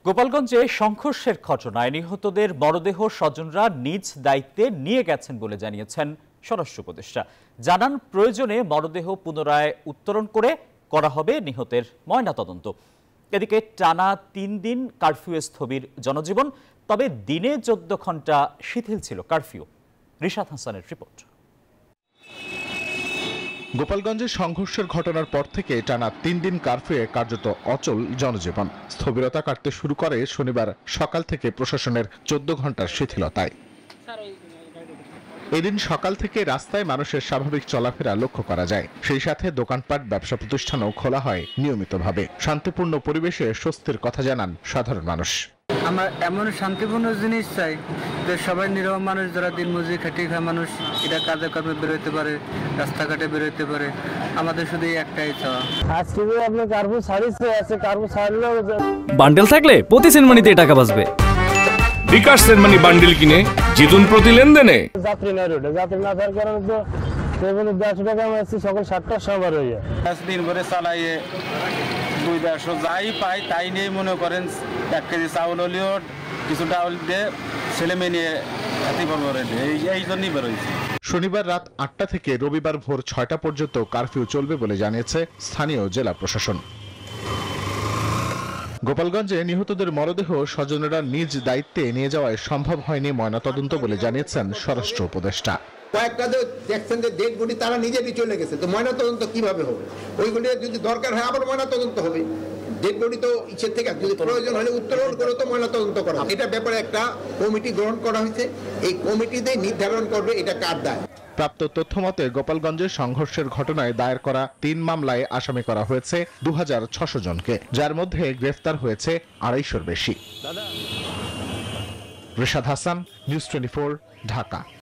গোপালগঞ্জে সংঘর্ষের ঘটনায় নিহতদের মরদেহ স্বজনরা নিজ দায়িত্বে নিয়ে গেছেন বলে জানিয়েছেন স্বরাষ্ট্র উপদেষ্টা। জানান, প্রয়োজনে মরদেহ পুনরায় উত্তোলন করে করা হবে নিহতের ময়নাতদন্ত। এদিকে টানা ৩ দিন কারফিউ স্থবির জনজীবন, তবে দিনে ১৪ ঘন্টা শিথিল ছিল কারফিউ। রিশাদ হাসানের রিপোর্ট। গোপালগঞ্জে সংঘর্ষের ঘটনার পর থেকে টানা ৩ দিন কারফিউয়ে কার্যত অচল জনজীবন। স্থবিরতা কাটতে শুরু করে শনিবার সকাল থেকে প্রশাসনের ১৪ ঘন্টার শিথিলতায়। এদিন সকাল থেকে রাস্তায় মানুষের স্বাভাবিক চলাফেরা লক্ষ্য করা যায়। সেই সাথে দোকানপাট, ব্যবসা প্রতিষ্ঠানও খোলা হয় নিয়মিতভাবে। শান্তিপূর্ণ পরিবেশে স্বস্তির কথা জানান সাধারণ মানুষ। আমরা এমন শান্তিপূর্ণ জিনিস চাই যে সবাই নিরহ মানুষ, যারা দিনমজুরি খাটিয়ে খায় মানুষ, এটা কাজে কর্মে বেরোতে পারে, রাস্তাঘাটে বেরোতে পারে। আমাদের শুধু একটাই চাওয়া। আজকে আপনি কার্ফিউ ছাড়িয়েছে, আছে কার্ফিউ ছাড়লেও বান্ডেল থাকলে প্রতি সেনমানিতে টাকা বাঁচবে। বিকাশ সেনমানি বান্ডেল কিনে জিতুন প্রতি লেনদেনে। যাত্রী না রোডে, যাত্রী না থাকার কারণে তো ১৫০ টাকা আমি আসছি সকাল ৭টার সময় হয়ে যায়। দিন ভরে চালাইয়ে ২-১৫০ যাই পাই তাই নিয়েই মনে করেন ১ কেজি চাউল হলেও কিছু ডাউল দিয়ে ছেলে মেয়ে নিয়ে এই জন্যই বেরোইছি। শনিবার রাত ৮টা থেকে রবিবার ভোর ৬টা পর্যন্ত কারফিউ চলবে বলে জানিয়েছে স্থানীয় জেলা প্রশাসন। গোপালগঞ্জে নিহতদের মরদেহ স্বজনেরা নিজ দায়িত্বে নিয়ে যাওয়ায় সম্ভব হয়নি ময়নাতদন্ত বলে জানিয়েছেন স্বরাষ্ট্র উপদেষ্টা। কয়েকটা দেখছেন যে ডেড বডি তারা নিজেরই চলে গেছে, তো ময়নাতদন্ত কিভাবে হবে? ওইগুলি যদি দরকার হয় আবার ময়নাতদন্ত হবে। ডেড বডি তো ইচ্ছের থেকে যদি প্রয়োজন হলে উত্তোলন করে তো ময়নাতদন্ত করা। এটা ব্যাপারে একটা কমিটি গ্রহণ করা হয়েছে, এই কমিটিতে নির্ধারণ করবে এটা কার দায়। প্রাপ্ত তথ্য মতে গোপালগঞ্জে সংঘর্ষের ঘটনায় দায়ের করা ৩ মামলায় আসামি করা হয়েছে ২৬০০ জনকে, যার মধ্যে গ্রেফতার হয়েছে ২৫০-র বেশি। রিশাদ হাসান, নিউজ 24, ঢাকা।